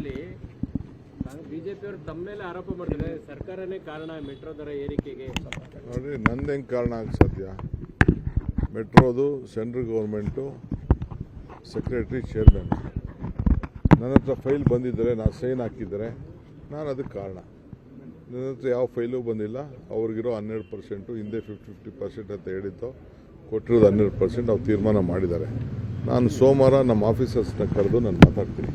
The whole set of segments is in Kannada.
ವಿಚಾರದಲ್ಲಿ ಬಿಜೆಪಿಯವರು ತಮ್ಮ ಮೇಲೆ ಆರೋಪ ಮಾಡಿದ್ದಾರೆ, ಸರ್ಕಾರನೇ ಕಾರಣ ಮೆಟ್ರೋ ದರ ಏರಿಕೆಗೆ. ನೋಡಿ, ನಂದು ಹೆಂಗೆ ಕಾರಣ ಆಗ ಸಾಧ್ಯ? ಮೆಟ್ರೋದು ಸೆಂಟ್ರಲ್ ಗೌರ್ಮೆಂಟು ಸೆಕ್ರೆಟರಿ ಚೇರ್ಮನ್ ನನ್ನ ಹತ್ರ ಫೈಲ್ ಬಂದಿದ್ದರೆ, ನಾನು ಸೈನ್ ಹಾಕಿದ್ದಾರೆ, ನಾನು ಅದಕ್ಕೆ ಕಾರಣ. ನನ್ನ ಹತ್ರ ಯಾವ ಫೈಲು ಬಂದಿಲ್ಲ. ಅವ್ರಿಗಿರೋ 12%, ಹಿಂದೆ 50% ಅಂತ ಹೇಳಿದ್ದು, ಕೊಟ್ಟಿರೋದು 12%. ಅವ್ರು ತೀರ್ಮಾನ ಮಾಡಿದ್ದಾರೆ. ನಾನು ಸೋಮವಾರ ನಮ್ಮ ಆಫೀಸರ್ಸ್ನ ಕರೆದು ನಾನು ಮಾತಾಡ್ತೀನಿ.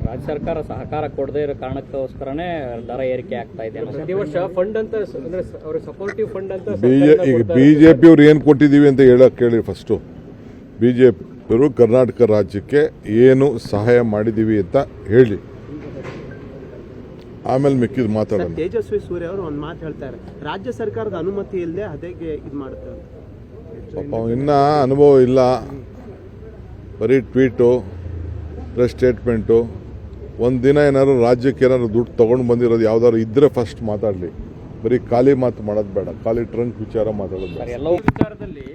ರಾಜ್ಯ ಸರ್ಕಾರ ಸಹಕಾರ ಕೊಡದೇ ಇರೋ ಕಾರಣಕ್ಕೋಸ್ಕರನೇ ದರ ಏರಿಕೆ ಆಗ್ತಾ ಇದೆ. ಪ್ರತಿ ವರ್ಷ ಫಂಡ್ ಅಂತ ಅಂದ್ರೆ ಅವ್ರ ಸಪೋರ್ಟಿವ್ ಫಂಡ್ ಅಂತ ಈಗ ಬಿಜೆಪಿ ಅವ್ರು ಏನು ಕೊಟ್ಟಿದ್ದೀವಿ ಅಂತ ಹೇಳಕ್ ಕೇಳಿ. ಫಸ್ಟು ಬಿಜೆಪಿ ಅವರು ಕರ್ನಾಟಕ ರಾಜ್ಯಕ್ಕೆ ಏನು ಸಹಾಯ ಮಾಡಿದ್ದೀವಿ ಅಂತ ಹೇಳಿ, ಆಮೇಲೆ ಮಿಕ್ಕಿದ್ ಮಾತಾಡೋಣ. ತೇಜಸ್ವಿ ಸೂರ್ಯ ಅವರು ಒಂದು ಮಾತು ಹೇಳ್ತಾರೆ, ರಾಜ್ಯ ಸರ್ಕಾರದ ಅನುಮತಿ ಇಲ್ಲದೆ ಅದೇಗೆ ಇದು ಮಾಡ್ತಾರೆ. ಪಾಪ ಇನ್ನೂ ಅನುಭವ ಇಲ್ಲ, ಬರೀ ಟ್ವೀಟು, ಪ್ರೆಸ್ ಸ್ಟೇಟ್ಮೆಂಟು. ಒಂದು ದಿನ ಏನಾದ್ರು ರಾಜ್ಯಕ್ಕೆ ಏನಾದ್ರು ದುಡ್ಡು ತೊಗೊಂಡು ಬಂದಿರೋದು ಯಾವ್ದಾದ್ರು ಇದ್ದರೆ ಫಸ್ಟ್ ಮಾತಾಡಲಿ. ಬರೀ ಖಾಲಿ ಮಾತು ಮಾಡೋದು ಬೇಡ, ಖಾಲಿ ಟ್ರಂಕ್ ವಿಚಾರ ಮಾತಾಡೋದು ಬೇಡ. ವಿಚಾರದಲ್ಲಿ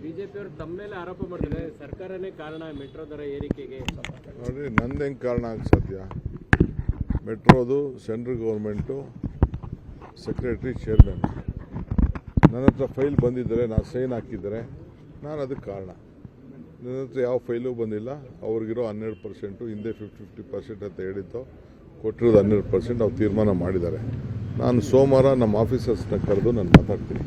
ಬಿಜೆಪಿಯವರು ತಮ್ಮ ಮೇಲೆ ಆರೋಪ ಮಾಡಿದ್ದಾರೆ, ಸರ್ಕಾರನೇ ಕಾರಣ ಮೆಟ್ರೋ ದರ ಏರಿಕೆಗೆ. ನೋಡಿ, ನಂದು ಹೆಂಗೆ ಕಾರಣ ಆಗ ಸಾಧ್ಯ? ಮೆಟ್ರೋದು ಸೆಂಟ್ರಲ್ ಗೌರ್ಮೆಂಟು ಸೆಕ್ರೆಟರಿ ಚೇರ್ಮನ್ ನನ್ನ ಹತ್ರ ಫೈಲ್ ಬಂದಿದ್ದರೆ, ನಾನು ಸೈನ್ ಹಾಕಿದ್ದಾರೆ, ನಾನು ಅದಕ್ಕೆ ಕಾರಣ. ನನ್ನ ಹತ್ರ ಯಾವ ಫೈಲು ಬಂದಿಲ್ಲ. ಅವ್ರಿಗಿರೋ 12%, ಹಿಂದೆ 50% ಅಂತ ಹೇಳಿದ್ದು, ಕೊಟ್ಟಿರೋದು 12%. ಅವ್ರು ತೀರ್ಮಾನ ಮಾಡಿದ್ದಾರೆ. ನಾನು ಸೋಮವಾರ ನಮ್ಮ ಆಫೀಸರ್ಸ್ನ ಕರೆದು ನಾನು ಮಾತಾಡ್ತೀನಿ.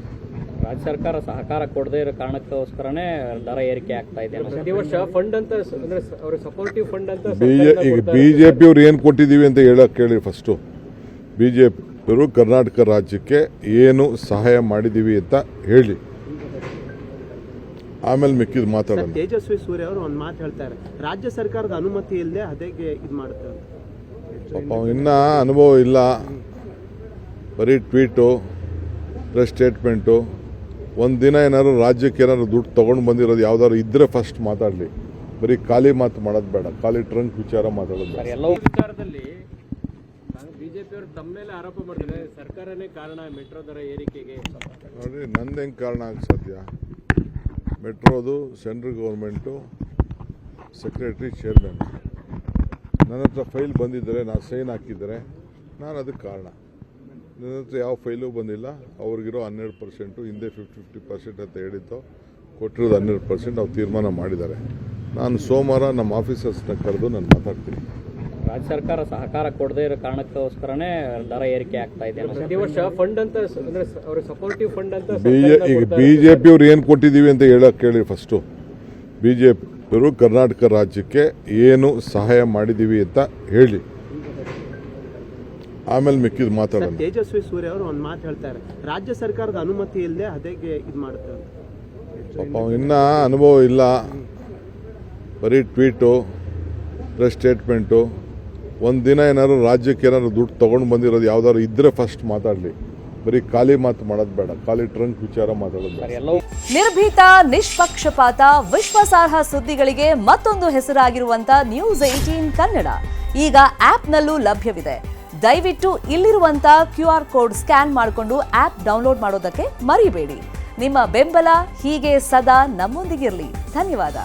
ರಾಜ್ಯ ಸರ್ಕಾರ ಸಹಕಾರ ಕೊಡದೇ ಇರೋ ಕಾರಣಕ್ಕೋಸ್ಕರನೇ ದರ ಏರಿಕೆ ಆಗ್ತಾ ಇದೆ. ಪ್ರತಿ ವರ್ಷ ಫಂಡ್ ಅಂತ ಅಂದ್ರೆ ಅವ್ರ ಸಪೋರ್ಟಿವ್ ಫಂಡ್ ಅಂತ ಈಗ ಬಿಜೆಪಿ ಅವ್ರು ಏನು ಕೊಟ್ಟಿದ್ದೀವಿ ಅಂತ ಹೇಳಕ್ ಕೇಳಿ. ಫಸ್ಟು ಬಿಜೆಪಿ ಅವರು ಕರ್ನಾಟಕ ರಾಜ್ಯಕ್ಕೆ ಏನು ಸಹಾಯ ಮಾಡಿದ್ದೀವಿ ಅಂತ ಹೇಳಿ, ಆಮೇಲೆ ಮಿಕ್ಕಿದ್ ಮಾತಾಡೋಣ. ತೇಜಸ್ವಿ ಸೂರ್ಯ ಅವರು ಒಂದು ಮಾತು ಹೇಳ್ತಾರೆ, ರಾಜ್ಯ ಸರ್ಕಾರದ ಅನುಮತಿ ಇಲ್ಲದೆ ಅದೇಗೆ ಇದು ಮಾಡ್ತಾರೆ. ಪಾಪ ಇನ್ನೂ ಅನುಭವ ಇಲ್ಲ, ಬರೀ ಟ್ವೀಟು, ಪ್ರೆಸ್ ಸ್ಟೇಟ್ಮೆಂಟು. ಒಂದು ದಿನ ಏನಾದ್ರು ರಾಜ್ಯಕ್ಕೆ ಏನಾದ್ರು ದುಡ್ಡು ತೊಗೊಂಡು ಬಂದಿರೋದು ಯಾವ್ದಾದ್ರು ಇದ್ದರೆ ಫಸ್ಟ್ ಮಾತಾಡಲಿ. ಬರೀ ಖಾಲಿ ಮಾತು ಮಾಡೋದು ಬೇಡ, ಖಾಲಿ ಟ್ರಂಕ್ ವಿಚಾರ ಮಾತಾಡೋದು ಬೇಡ. ವಿಚಾರದಲ್ಲಿ ಬಿಜೆಪಿಯವರು ತಮ್ಮ ಮೇಲೆ ಆರೋಪ ಮಾಡಿದ್ದಾರೆ, ಸರ್ಕಾರನೇ ಕಾರಣ ಮೆಟ್ರೋ ದರ ಏರಿಕೆಗೆ. ನೋಡಿ, ನಂದು ಹೆಂಗೆ ಕಾರಣ ಆಗ ಸಾಧ್ಯ? ಮೆಟ್ರೋದು ಸೆಂಟ್ರಲ್ ಗೌರ್ಮೆಂಟು ಸೆಕ್ರೆಟರಿ ಚೇರ್ಮನ್ ನನ್ನ ಹತ್ರ ಫೈಲ್ ಬಂದಿದ್ದರೆ, ನಾನು ಸೈನ್ ಹಾಕಿದ್ದಾರೆ, ನಾನು ಅದಕ್ಕೆ ಕಾರಣ. ನನ್ನ ಹತ್ರ ಯಾವ ಫೈಲು ಬಂದಿಲ್ಲ. ಅವ್ರಿಗಿರೋ 12%, ಹಿಂದೆ 50% ಅಂತ ಹೇಳಿದ್ದು, ಕೊಟ್ಟಿರೋದು 12%. ಅವ್ರು ತೀರ್ಮಾನ ಮಾಡಿದ್ದಾರೆ. ನಾನು ಸೋಮವಾರ ನಮ್ಮ ಆಫೀಸರ್ಸ್ನ ಕರೆದು ನಾನು ಮಾತಾಡ್ತೀನಿ. ರಾಜ್ಯ ಸರ್ಕಾರ ಸಹಕಾರ ಕೊಡದೇ ಇರೋ ಕಾರಣಕ್ಕೋಸ್ಕರನೇ ದರ ಏರಿಕೆ ಆಗ್ತಾ ಇದೆ. ಪ್ರತಿ ವರ್ಷ ಫಂಡ್ ಅಂತ ಅಂದ್ರೆ ಅವ್ರ ಸಪೋರ್ಟಿವ್ ಫಂಡ್ ಅಂತ ಈಗ ಬಿಜೆಪಿ ಅವ್ರು ಏನು ಕೊಟ್ಟಿದ್ದೀವಿ ಅಂತ ಹೇಳಕ್ ಕೇಳಿ. ಫಸ್ಟು ಬಿಜೆಪಿ ಅವರು ಕರ್ನಾಟಕ ರಾಜ್ಯಕ್ಕೆ ಏನು ಸಹಾಯ ಮಾಡಿದ್ದೀವಿ ಅಂತ ಹೇಳಿ, ಆಮೇಲೆ ಮಿಕ್ಕಿದ್ ಮಾತಾಡೋಣ. ತೇಜಸ್ವಿ ಸೂರ್ಯ ಅವರು ಒಂದು ಮಾತು ಹೇಳ್ತಾರೆ, ರಾಜ್ಯ ಸರ್ಕಾರದ ಅನುಮತಿ ಇಲ್ಲದೆ ಅದೇಗೆ ಇದು ಮಾಡ್ತಾರೆ. ಪಾಪ ಇನ್ನೂ ಅನುಭವ ಇಲ್ಲ, ಬರೀ ಟ್ವೀಟು, ಪ್ರೆಸ್ ಸ್ಟೇಟ್ಮೆಂಟು. ಒಂದು ದಿನ ಏನಾದ್ರು ರಾಜ್ಯಕ್ಕೆ ಏನಾದ್ರು ದುಡ್ಡು ತೊಗೊಂಡು ಬಂದಿರೋದು ಯಾವ್ದಾದ್ರು ಇದ್ದರೆ ಫಸ್ಟ್ ಮಾತಾಡಲಿ. ಬರೀ ಖಾಲಿ ಮಾತು ಮಾಡೋದು ಬೇಡ, ಖಾಲಿ ಟ್ರಂಕ್ ವಿಚಾರ ಮಾತಾಡೋದು ಬೇಡ. ನಿರ್ಭೀತ, ನಿಷ್ಪಕ್ಷಪಾತ, ವಿಶ್ವಾಸಾರ್ಹ ಸುದ್ದಿಗಳಿಗೆ ಮತ್ತೊಂದು ಹೆಸರಾಗಿರುವಂತ News18 ಕನ್ನಡ ಈಗ ಆಪ್ನಲ್ಲೂ ಲಭ್ಯವಿದೆ. ದಯವಿಟ್ಟು ಇಲ್ಲಿರುವಂತ QR ಕೋಡ್ ಸ್ಕ್ಯಾನ್ ಮಾಡಿಕೊಂಡು ಆಪ್ ಡೌನ್ಲೋಡ್ ಮಾಡೋದಕ್ಕೆ ಮರಿಬೇಡಿ. ನಿಮ್ಮ ಬೆಂಬಲ ಹೀಗೆ ಸದಾ ನಮ್ಮೊಂದಿಗಿರಲಿ. ಧನ್ಯವಾದ.